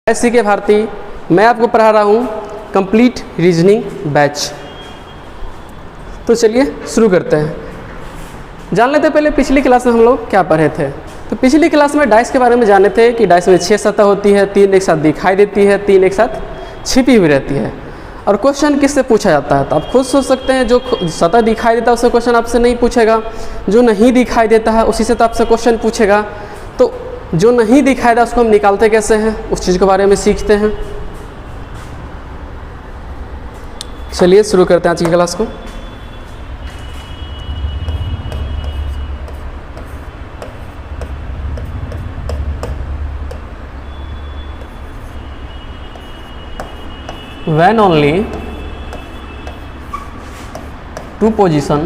SC के भारती, मैं आपको पढ़ा रहा हूँ कंप्लीट रीजनिंग बैच। तो चलिए शुरू करते हैं। जान लेते हैं पहले पिछली क्लास में हम लोग क्या पढ़े थे। तो पिछली क्लास में डाइस के बारे में जाने थे कि डाइस में 6 सतह होती है, 3 एक साथ दिखाई देती है, 3 एक साथ छिपी हुई रहती है। और क्वेश्चन किससे पूछा जाता है, तो आप खुद सोच सकते हैं। जो सतह दिखाई देता है उससे क्वेश्चन आपसे नहीं पूछेगा, जो नहीं दिखाई देता है उसी से तो आपसे क्वेश्चन पूछेगा। तो जो नहीं दिखाई देता उसको हम निकालते कैसे हैं, उस चीज़ के बारे में सीखते हैं। चलिए शुरू करते हैं आज की क्लास को। When only two position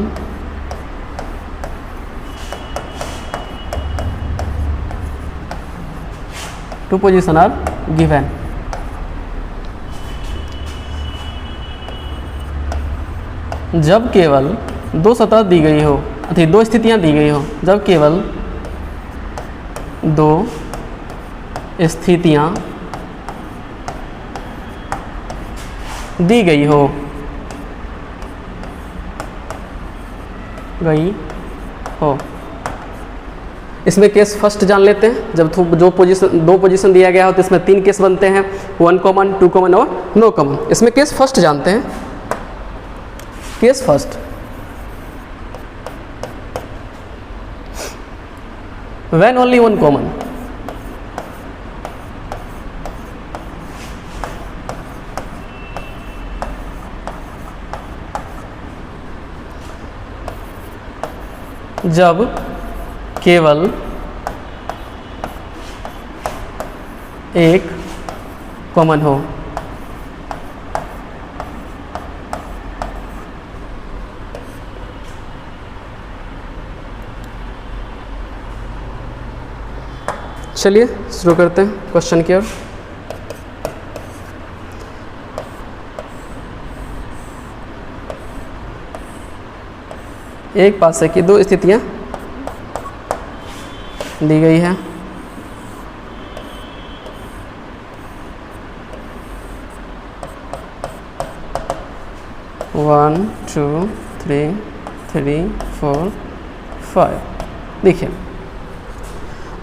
are given, जब केवल दो सतह दी गई हो, अथवा दो स्थितियां दी गई हो, जब केवल दो स्थितियां दी गई हो इसमें केस फर्स्ट जान लेते हैं। जब दो पोजीशन दिया गया हो तो इसमें 3 केस बनते हैं, 1 कॉमन, 2 कॉमन और नो कॉमन। इसमें केस फर्स्ट जानते हैं। Case first, when only 1 common. जब केवल एक कॉमन हो। चलिए शुरू करते हैं क्वेश्चन की ओर। एक पासे की दो स्थितियां दी गई है। वन, 2, 3, 4, 5। देखिए,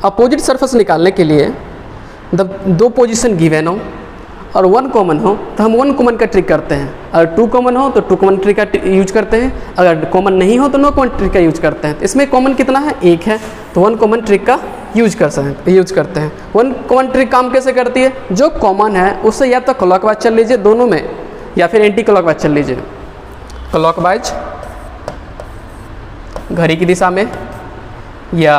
अपोजिट सरफेस निकालने के लिए जब दो पोजीशन गिवन हो और 1 कॉमन हो तो हम 1 कॉमन का ट्रिक करते हैं। अगर 2 कॉमन हो तो 2 कॉमन ट्रिक का यूज करते हैं। अगर कॉमन नहीं हो तो नो कॉमन ट्रिक का यूज करते हैं। इसमें कॉमन कितना है, 1 है, तो 1 कॉमन ट्रिक का यूज करते हैं। 1 कॉमन ट्रिक काम कैसे करती है, जो कॉमन है उससे या तो क्लॉकवाइज चल लीजिए दोनों में, या फिर एंटी क्लॉकवाइज चल लीजिए। क्लॉकवाइज घड़ी की दिशा में या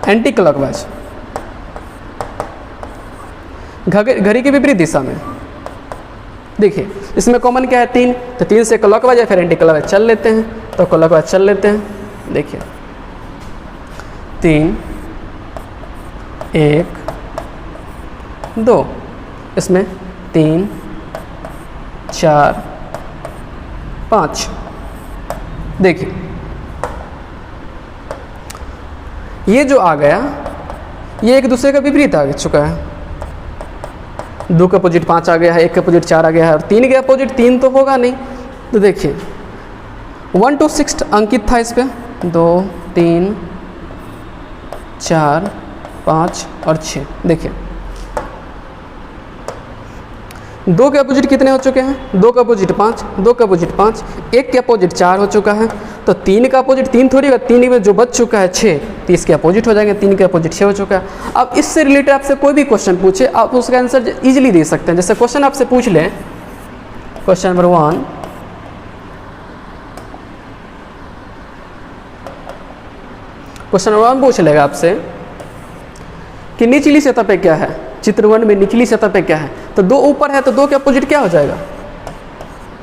एंटी क्लॉकवाइज घड़ी की विपरीत दिशा में। देखिए इसमें कॉमन क्या है, 3, तो 3 से क्लॉकवाइज या फिर एंटी क्लॉकवाइज चल लेते हैं। तो क्लॉकवाइज चल लेते हैं। देखिए 3, 1, 2, इसमें 3, 4, 5। देखिए ये जो आ गया ये एक दूसरे का विपरीत आ चुका है। 2 का अपोजिट 5 आ गया है, 1 का अपोजिट 4 आ गया है और 3 के अपोजिट 3 तो होगा नहीं। तो देखिए 1 to 6 अंकित था इस पे, 2, 3, 4, 5 और 6। देखिए 2 के अपोजिट कितने हो चुके हैं, 2 का अपोजिट 5, 2 का अपोजिट 5, 1 के अपोजिट 4 हो चुका है। तो 3 का अपोजिट 3 थोड़ी होगा, 3 में जो बच चुका है 6, तो इसके अपोजिट हो जाएंगे। 3 के अपोजिट 6 हो चुका है। अब इससे रिलेटेड आपसे कोई भी क्वेश्चन पूछे आप उसका आंसर इजीली दे सकते हैं। जैसे क्वेश्चन आपसे पूछ लें, क्वेश्चन नंबर 1, क्वेश्चन नंबर 1 पूछ लेगा आपसे कि निचली सतह पे क्या है। चित्र 1 में निचली सतह पे क्या है, तो 2 ऊपर है तो 2 के अपोजिट क्या हो जाएगा,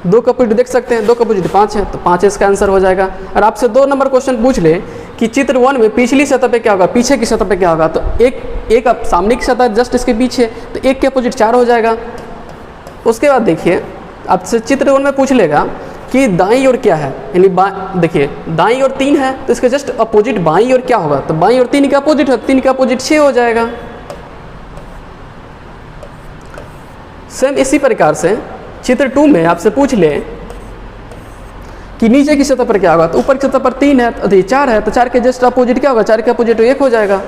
2 का अपोजिट देख सकते हैं, 2 का अपोजिट 5 है, तो 5 इसका आंसर हो जाएगा। और आपसे 2 नंबर क्वेश्चन पूछ ले कि चित्र 1 में पिछली सतह पे क्या होगा, पीछे की सतह पे क्या होगा, तो एक अब सामने की सतह जस्ट इसके पीछे, तो 1 के अपोजिट 4 हो जाएगा। उसके बाद देखिए आपसे चित्र 1 में पूछ लेगा कि दाईं ओर क्या है, यानी देखिए दाईं ओर 3 है तो इसके जस्ट अपोजिट बाईं ओर क्या होगा, तो बाईं ओर 3 का अपोजिट है, 3 का अपोजिट 6 हो जाएगा। सेम इसी प्रकार से चित्र 2 में आपसे पूछ ले कि नीचे की सतह पर क्या होगा, तो ऊपर की सतह पर 3 है तो 4 है, तो 4 के जस्ट अपोजिट क्या होगा, 4 के अपोजिट 1 हो जाएगा।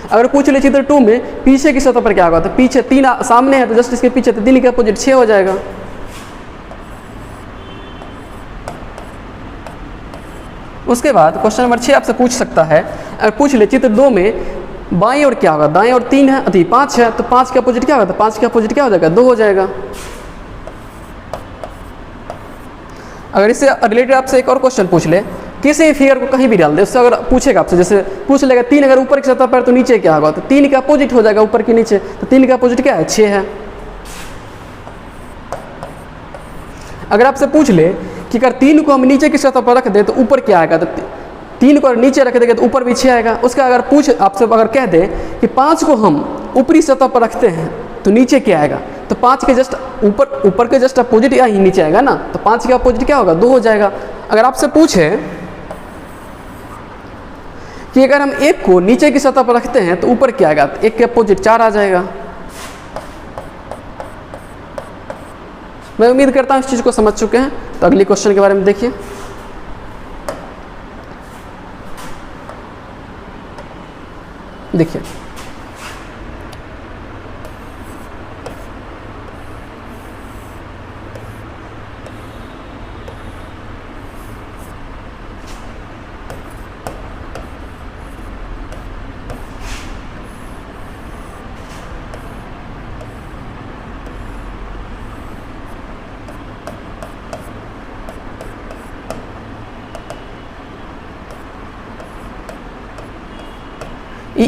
अगर पूछ ले चित्र 2 में पीछे की सतह पर क्या होगा, तो पीछे 3 सामने है तो जस्ट इसके पीछे, तो 3 के अपोजिट 6 हो जाएगा। उसके बाद क्वेश्चन नंबर 6 आपसे पूछ सकता है, अगर पूछ ले चित्र 2 में बाएं और क्या होगा, दाएं और 3 है तो 5 है, तो 5 के अपोजिट क्या होगा, तो 5 के अपोजिट क्या हो जाएगा, 2 हो जाएगा। अगर इससे रिलेटेड आपसे एक और क्वेश्चन पूछ ले, किसी फिगर को कहीं भी डाल दे, उससे अगर पूछेगा आपसे, जैसे पूछ लेगा 3 अगर ऊपर की सतह पर तो नीचे क्या होगा, तो 3 के अपोजिट हो जाएगा ऊपर के नीचे, तो 3 के अपोजिट क्या है, 6 है। अगर आपसे पूछ ले कि अगर 3 को हम नीचे की सतह पर रख दे तो ऊपर क्या आएगा, तो 3 को नीचे रख देंगे तो ऊपर भी 6 आएगा। उसका अगर आपसे अगर कह दे कि 5 को हम ऊपरी सतह पर रखते हैं तो नीचे क्या आएगा, तो 5 के जस्ट ऊपर के जस्ट अपोजिट या ही नीचे आएगा ना, तो 5 के अपोजिट क्या होगा, 2 हो जाएगा। अगर आपसे पूछे कि अगर हम 1 को नीचे की सतह पर रखते हैं तो ऊपर क्या आएगा, तो 1 के अपोजिट 4 आ जाएगा। मैं उम्मीद करता हूं इस चीज़ को समझ चुके हैं। तो अगले क्वेश्चन के बारे में देखिए। देखिए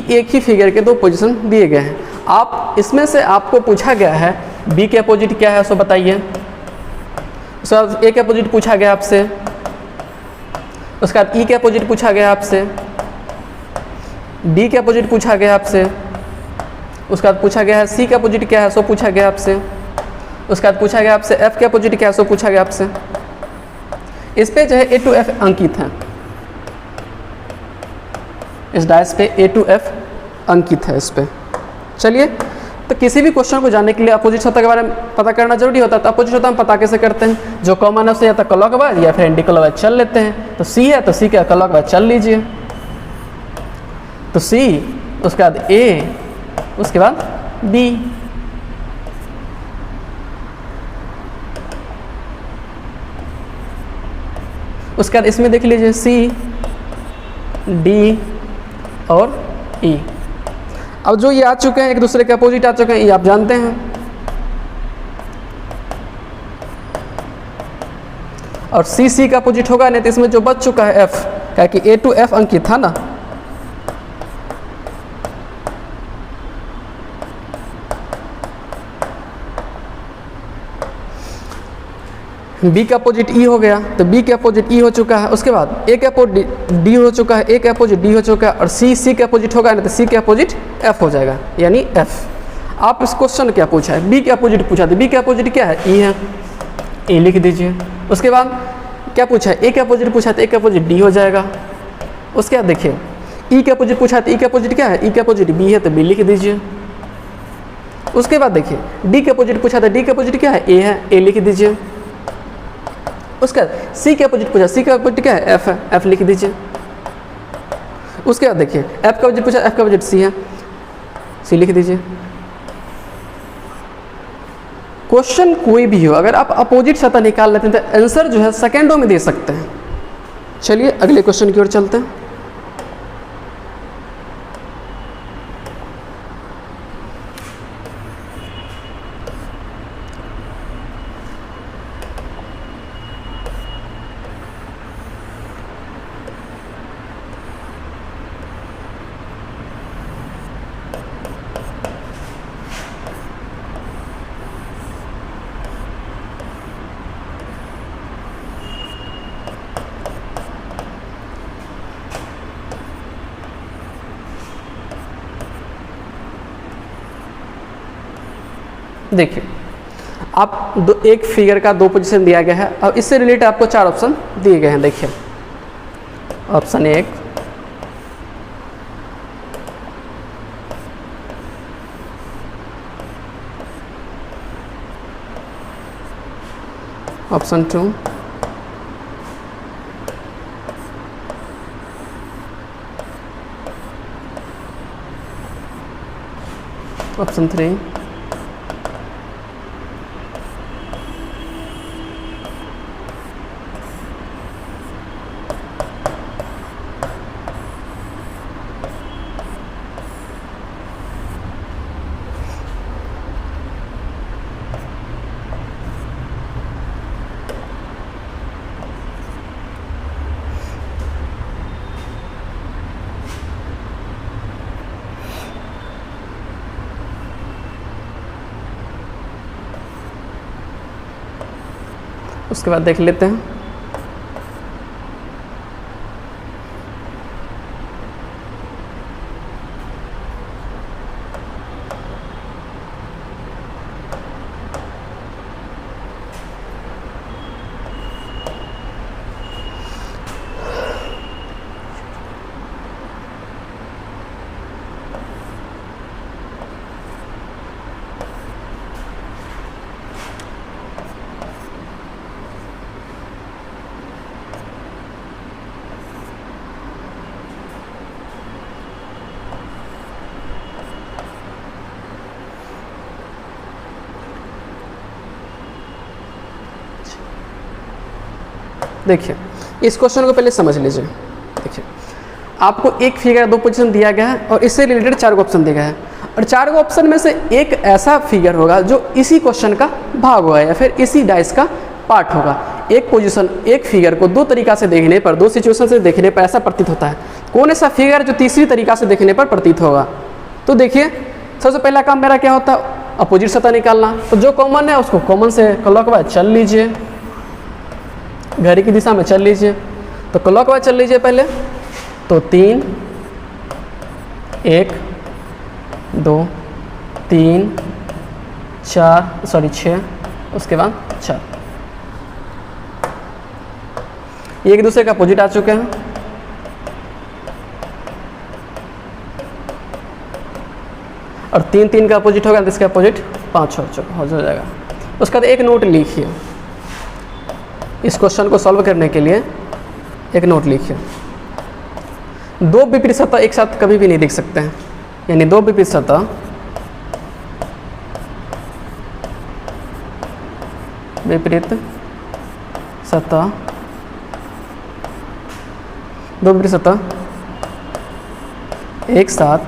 एक ही फिगर के 2 पोजीशन दिए गए हैं। आप इसमें से आपको पूछा गया है बी के अपोजिट क्या है, उसको बताइए। उसके बाद ए के अपोजिट पूछा गया आपसे, उसके बाद ई के अपोजिट पूछा गया आपसे, डी के अपोजिट पूछा गया आपसे, उसके बाद पूछा गया है सी के अपोजिट क्या है, सो पूछा गया आपसे, उसके बाद पूछा गया आपसे एफ के अपोजिट क्या है, सो पूछा गया आपसे। इस पे जो है A to F अंकित है, इस डायस पे A to F अंकित है इस पे। चलिए, तो किसी भी क्वेश्चन को जानने के लिए अपोजिट सतह के बारे में पता करना जरूरी होता है। तो अपोजिट सतह हम पता कैसे करते हैं, जो कॉमन है उसे या तो क्लॉकवाइज या फिर एंटी क्लॉकवाइज चल लेते हैं। तो C है तो C का क्लॉकवाइज चल लीजिए, तो C, उसके बाद A, उसके बाद B। उसके बाद इसमें देख लीजिए C, D और E। अब जो ये आ चुके हैं एक दूसरे के अपोजिट आ चुके हैं, ये आप जानते हैं। और C का अपोजिट होगा नहीं, तो इसमें जो बच चुका है F, क्या कि A to F अंकित था ना। B का अपोजिट E हो गया, तो B के अपोजिट E हो चुका है। उसके बाद A के अपोजिट D हो चुका है, A के अपोजिट D हो चुका है, और C के अपोजिट होगा ना, तो C के अपोजिट F हो जाएगा, यानी F। आप इस क्वेश्चन क्या पूछा है, B के अपोजिट पूछा, तो B के अपोजिट क्या है, E है, E लिख दीजिए। उसके बाद क्या पूछा है, A के अपोजिट पूछा, तो A के अपोजिट D हो जाएगा। उसके बाद देखिए E के अपोजिट पूछा, तो E के अपोजिट क्या है, E के अपोजिट B है, तो B लिख दीजिए। उसके बाद देखिए D के अपोजिट पूछा, तो D के अपोजिट क्या है, A है, A लिख दीजिए। उसके बाद C के अपोजिट पूछा, C का अपोजिट क्या है, F है, F लिख दीजिए। उसके बाद देखिए F का अपोजिट पूछा, F का अपोजिट C है, C लिख दीजिए। क्वेश्चन कोई भी हो, अगर आप अपोजिट सतह निकाल लेते हैं तो आंसर जो है सेकेंडों में दे सकते हैं। चलिए अगले क्वेश्चन की ओर चलते हैं। देखिए आप एक फिगर का 2 पोजीशन दिया गया है, और इससे रिलेटेड आपको 4 ऑप्शन दिए गए हैं। देखिए ऑप्शन 1, ऑप्शन 2, ऑप्शन 3, उसके बाद देख लेते हैं। देखिए इस क्वेश्चन को पहले समझ लीजिए। देखिए आपको एक फिगर 2 पोजीशन दिया गया है और इससे रिलेटेड 4 को ऑप्शन दिया गया है, और 4 को ऑप्शन में से एक ऐसा फिगर होगा जो इसी क्वेश्चन का भाग होगा या फिर इसी डाइस का पार्ट होगा। एक पोजीशन, एक फिगर को 2 तरीका से देखने पर, 2 सिचुएशन से देखने पर ऐसा प्रतीत होता है। कौन ऐसा फिगर जो तीसरी तरीका से देखने पर प्रतीत होगा? तो देखिए सबसे पहला काम मेरा क्या होता है, अपोजिट सतह निकालना। तो जो कॉमन है उसको कॉमन से क्लॉकवाइज चल लीजिए, घड़ी की दिशा में चल लीजिए। तो क्लॉकवाइज चल लीजिए पहले। तो 3 1 2 3 4 सॉरी 6, उसके बाद 4, ये एक दूसरे का अपोजिट आ चुके हैं। और 3 3 का अपोजिट होगा तो इसका अपोजिट 5 हो जाएगा। उसका एक नोट लिखिए, इस क्वेश्चन को सॉल्व करने के लिए एक नोट लिखिए। 2 विपरीत सतह एक साथ कभी भी नहीं दिख सकते हैं, यानी 2 विपरीत सतह एक साथ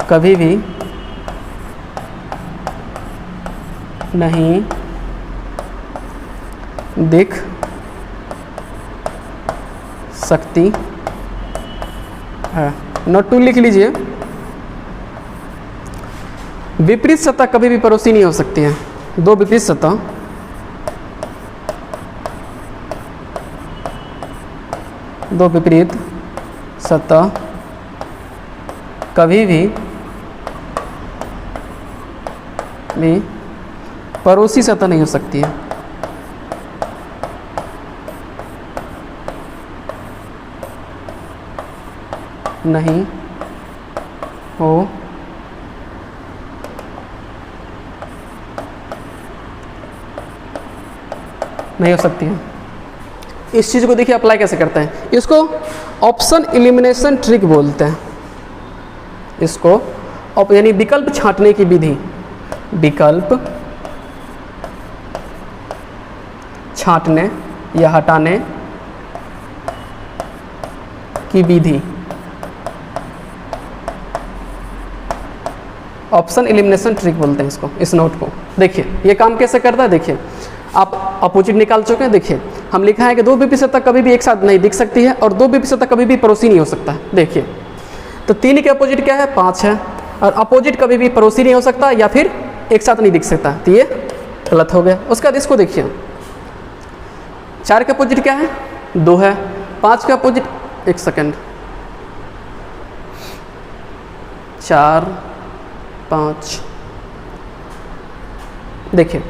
कभी भी नहीं दिख सकती है। नोट 2 लिख लीजिए। विपरीत सतह कभी भी पड़ोसी नहीं हो सकती है। 2 विपरीत सतह कभी भी पड़ोसी सतह नहीं हो सकती है। नहीं हो सकती है। इस चीज़ को देखिए अप्लाई कैसे करते हैं, इसको ऑप्शन एलिमिनेशन ट्रिक बोलते हैं। इसको यानी विकल्प छांटने की विधि, विकल्प छांटने या हटाने की विधि, ऑप्शन एलिमिनेशन ट्रिक बोलते हैं इसको। इस नोट को देखिए ये काम कैसे करता है। देखिए आप अपोजिट निकाल चुके हैं। देखिए हम लिखा है कि 2 विपरीत सतह कभी भी एक साथ नहीं दिख सकती है और 2 विपरीत सतह कभी भी पड़ोसी नहीं हो सकता है। देखिए तो 3 के अपोजिट क्या है, 5 है, और अपोजिट कभी भी पड़ोसी नहीं हो सकता या फिर एक साथ नहीं दिख सकता, तो ये गलत हो गया। उसके बाद इसको देखिए 4 के अपोजिट क्या है, 2 है। 5 के अपोजिट, 1 सेकेंड, 4 5, देखिए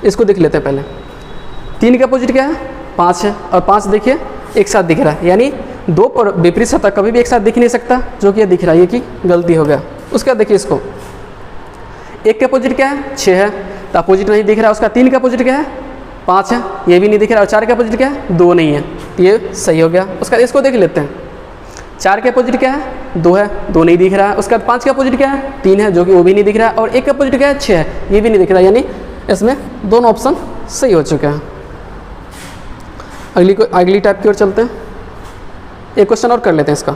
इसको देख लेते हैं पहले। 3 के अपोजिट क्या है, 5 है, और 5 देखिए एक साथ दिख रहा है, यानी 2 विपरीत सतह कभी भी एक साथ दिख नहीं सकता, जो कि ये दिख रहा है, ये की गलती हो गया। उसके बाद देखिए इसको, 1 के अपोजिट क्या है 6 है, तो अपोजिट नहीं दिख रहा है उसका। 3 का अपोजिट क्या है 5 है, ये भी नहीं दिख रहा। और 4 का अपोजिट क्या है 2 नहीं है, तो ये सही हो गया। उसका इसको देख लेते हैं। 4 के अपोजिट क्या है 2 है, 2 नहीं दिख रहा है। उसका 5 का अपोजिट क्या है 3 है, जो कि वो भी नहीं दिख रहा है। और 1 का अपोजिट क्या है 6 है, ये भी नहीं दिख रहा, यानी इसमें दोनों ऑप्शन सही हो चुके हैं। अगली टाइप की ओर चलते हैं। एक क्वेश्चन और कर लेते हैं इसका।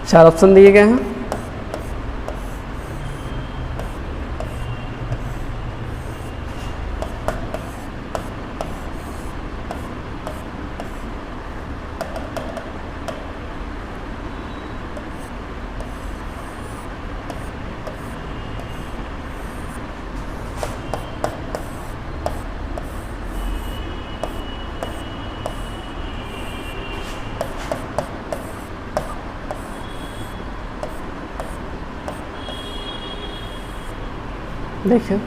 चार ऑप्शन दिए गए हैं। देखिए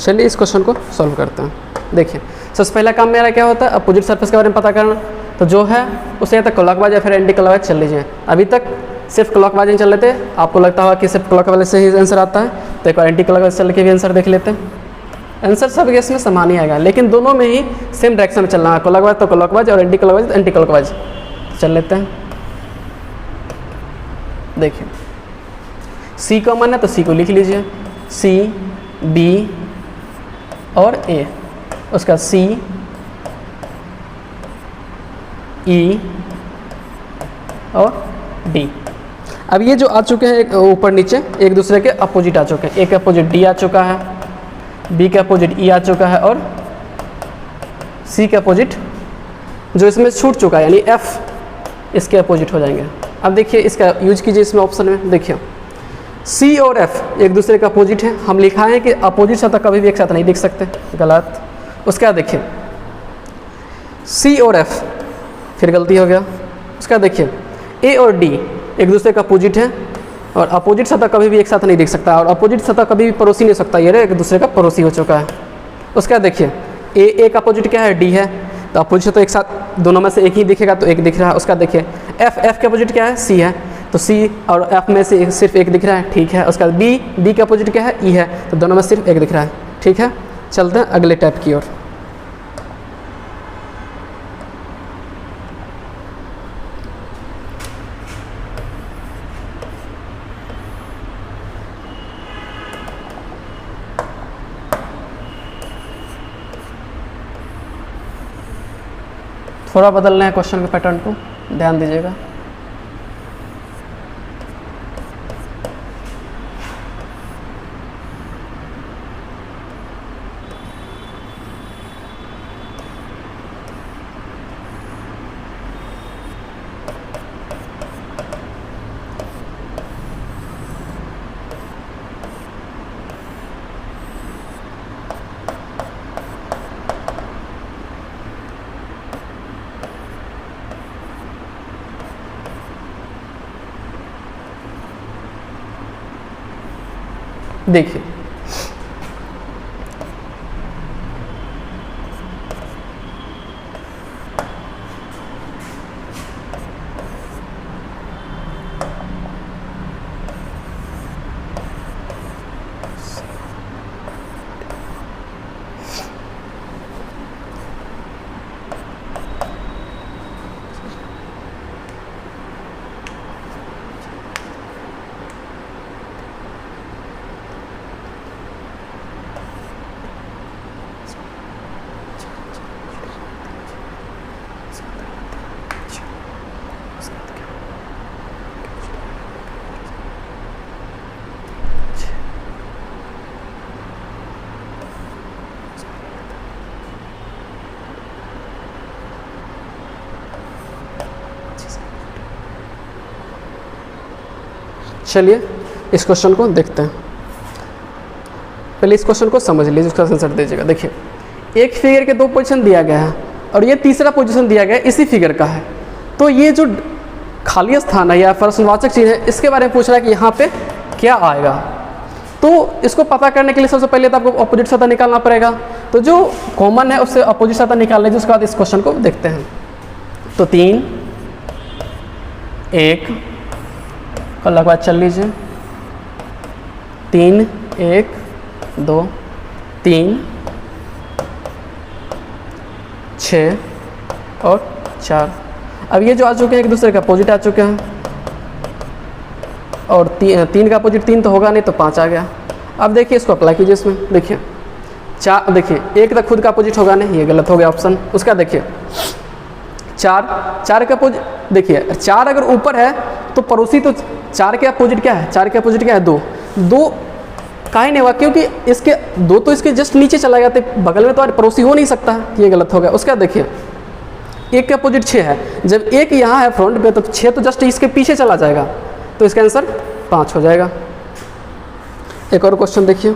चलिए इस क्वेश्चन को सॉल्व करते हैं। देखिए सबसे पहला काम मेरा क्या होता है, अपोजिट सरफेस के बारे में पता करना। तो जो है उसे या तो क्लॉकवाइज या फिर एंटी क्लॉकवाइज चल लीजिए। अभी तक सिर्फ क्लॉकवाइज नहीं चल रहे थे, आपको लगता होगा कि सिर्फ क्लॉकवाइज से ही आंसर आता है, तो एक बार एंटी क्लॉकवाइज चल के भी आंसर देख लेते हैं। आंसर सब इसमें समान ही आएगा, लेकिन दोनों में ही सेम डायरेक्शन में चलना है। क्लॉकवाइज तो क्लॉकवाइज और एंटी क्लॉकवाइज चल लेते हैं। देखिए सी कॉमन है तो सी को लिख लीजिए, सी बी और ए, उसका सी ई और डी। अब ये जो आ चुके हैं ऊपर नीचे एक दूसरे के अपोजिट आ चुके हैं। ए के अपोजिट डी आ चुका है, बी के अपोजिट ई आ चुका है और सी के अपोजिट जो इसमें छूट चुका है यानी एफ इसके अपोजिट हो जाएंगे। अब देखिए इसका यूज कीजिए इसमें ऑप्शन में। देखिए सी और एफ एक दूसरे का अपोजिट है, हम लिखा है कि अपोजिट सतह कभी भी एक साथ नहीं लिख सकते, गलत। उसका देखिए सी और एफ फिर गलती हो गया। उसका देखिए ए और डी एक दूसरे का अपोजिट है और अपोजिट सतह कभी भी एक साथ नहीं दिख सकता और अपोजिट सतह कभी भी पड़ोसी नहीं हो सकता, ये एक दूसरे का पड़ोसी हो चुका है। उसका देखिए ए का अपोजिट क्या है डी है, तो अपोजिट तो एक साथ दोनों में से एक ही दिखेगा तो एक दिख रहा है। उसका देखिए एफ के अपोजिट क्या है सी है, तो सी और एफ में से सिर्फ एक दिख रहा है, ठीक है। उसका बी के अपोजिट क्या है ई है, तो दोनों में सिर्फ एक दिख रहा है, ठीक है। चलते हैं अगले टाइप की ओर। थोड़ा बदलना है क्वेश्चन के पैटर्न को, ध्यान दीजिएगा। देखिए चलिए इस क्वेश्चन को देखते हैं। पहले इस क्वेश्चन को समझ लीजिए, उसका आंसर दीजिएगा। देखिए एक फिगर के 2 पोजीशन दिया गया है और ये तीसरा पोजीशन दिया गया है, इसी फिगर का है। तो ये जो खाली स्थान है या प्रश्नवाचक चीज़ है, इसके बारे में पूछ रहा है कि यहाँ पे क्या आएगा। तो इसको पता करने के लिए सबसे पहले तो आपको अपोजिट सतह निकालना पड़ेगा। तो जो कॉमन है उससे अपोजिट सतह निकाल लीजिए, उसके बाद इस क्वेश्चन को देखते हैं। तो 3 1 कल के बाद चल लीजिए, 3 1 2 3 6 और 4। अब ये जो आ चुके हैं एक दूसरे का अपोजिट आ चुके हैं, और 3 का अपोजिट 3 तो होगा नहीं, तो 5 आ गया। अब देखिए इसको अप्लाई कीजिए इसमें। देखिए 4, देखिए 1 तक खुद का अपोजिट होगा नहीं, ये गलत हो गया ऑप्शन। उसका देखिए 4 का अपोजिट, देखिए 4 अगर ऊपर है तो पड़ोसी, तो 4 के अपोजिट क्या है, 4 के अपोजिट क्या है 2 काहे नहीं हुआ, क्योंकि इसके 2 तो इसके जस्ट नीचे चला गया, तो बगल में तो पड़ोसी हो नहीं सकता है, ये गलत हो गया। उसका देखिए 1 का अपोजिट 6 है, जब 1 यहाँ है फ्रंट पे तो 6 तो जस्ट इसके पीछे चला जाएगा, तो इसका आंसर 5 हो जाएगा। एक और क्वेश्चन देखिए,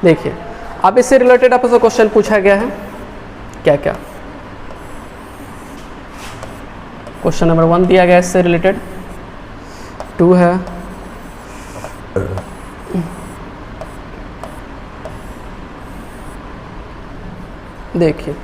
देखिए अब इससे रिलेटेड आपसे क्वेश्चन पूछा गया है क्या क्या। क्वेश्चन नंबर 1 दिया गया है इससे रिलेटेड, 2 है, देखिए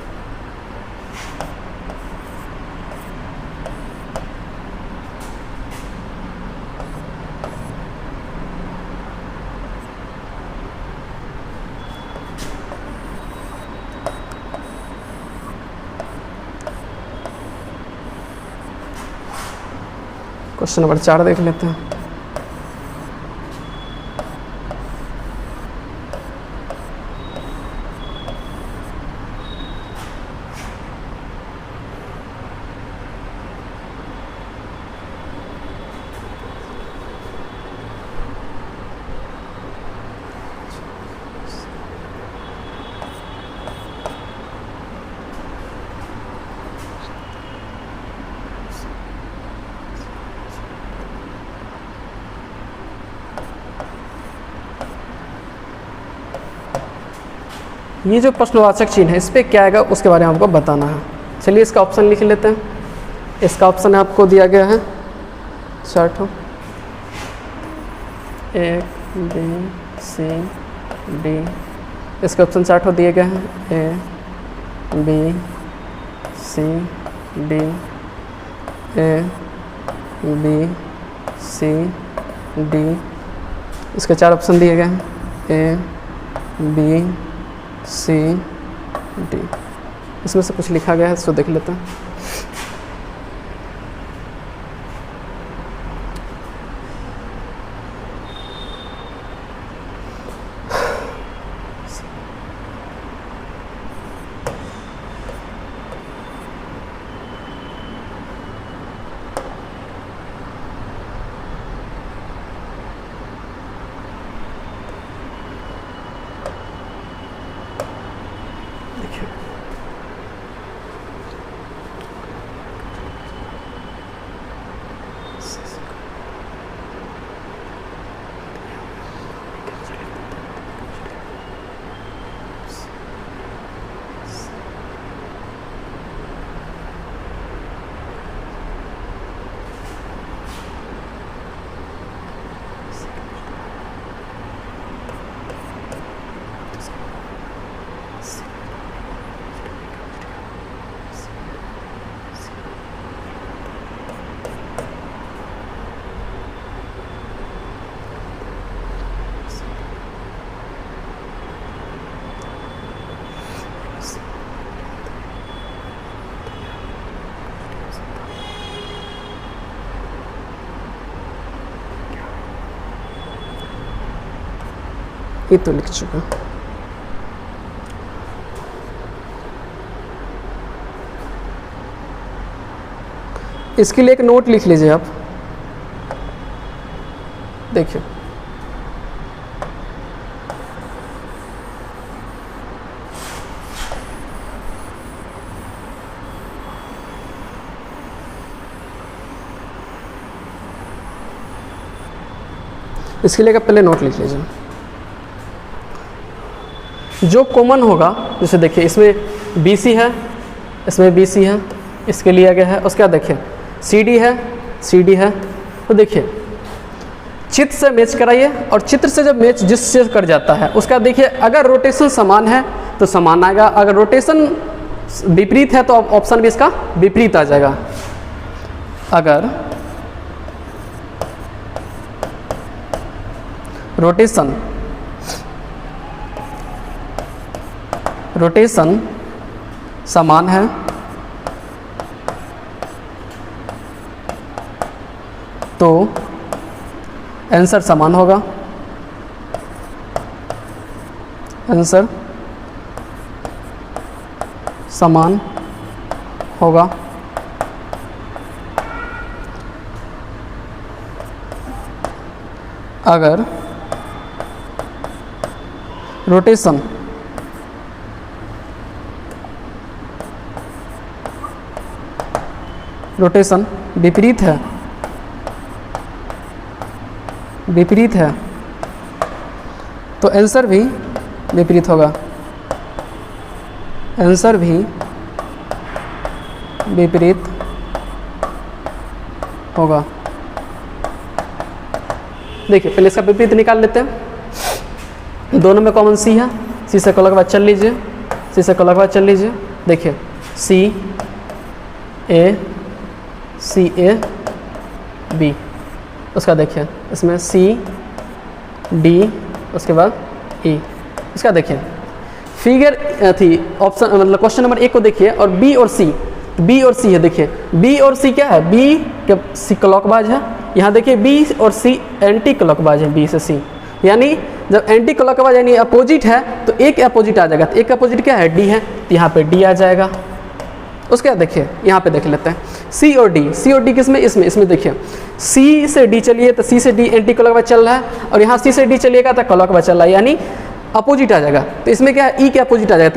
क्वेश्चन नंबर 4 देख लेते हैं। ये जो प्रश्नवाचक चिन्ह है इस पर क्या आएगा उसके बारे में आपको बताना है। चलिए इसका ऑप्शन लिख लेते हैं। इसका ऑप्शन आपको दिया गया है 4 ठो, A B C D। इसके ऑप्शन 4 ठो दिए गए हैं, A B C D, A B C D। इसके 4 ऑप्शन दिए गए हैं, A B C D। इसमें से कुछ लिखा गया है, इसको देख लेते हैं। ये तो लिख चुका। इसके लिए एक नोट लिख लीजिए आप, देखिए इसके लिए पहले नोट लिख लीजिए। जो कॉमन होगा, जैसे देखिए इसमें BC है, इसमें BC है, इसके लिया गया है। उसके बाद देखिए CD है, CD है। तो देखिए चित्र से मैच कराइए, और चित्र से जब मैच जिससे कर जाता है उसका देखिए, अगर रोटेशन समान है तो समान आएगा, अगर रोटेशन विपरीत है तो ऑप्शन भी इसका विपरीत आ जाएगा। अगर रोटेशन समान है तो आंसर समान होगा, आंसर समान होगा। अगर रोटेशन विपरीत है तो आंसर भी विपरीत होगा, आंसर भी विपरीत होगा। देखिए पहले इसका विपरीत निकाल लेते हैं। दोनों में कॉमन C है, C से कॉलम के बाद चल लीजिए, C से कॉलम के बाद चल लीजिए। देखिए CA उसका देखिए इसमें CD उसके बाद E। इसका देखिए फिगर थी ऑप्शन, मतलब क्वेश्चन नंबर 1 को देखिए, और B और C है। देखिए B और C क्या है, B के C क्लॉकवाइज है, यहाँ देखिए B और C एंटी क्लॉकवाइज है, B से C। यानी जब एंटी क्लॉकवाइज यानी अपोजिट है तो एक अपोजिट आ जाएगा, तो एक अपोजिट क्या है, D है, तो यहाँ पे D आ जाएगा। उसके बाद देखिए यहाँ पे देख लेते हैं C और D किसमें, इसमें देखिए C से D चलिए तो C से D एंटी क्लॉकवाइज चल रहा है, और यहाँ C से D चलिएगा तो क्लॉकवाइज चल रहा है, यानी अपोजिट आ जाएगा। तो इसमें क्या है, E के अपोजिट आ जाएगा, तो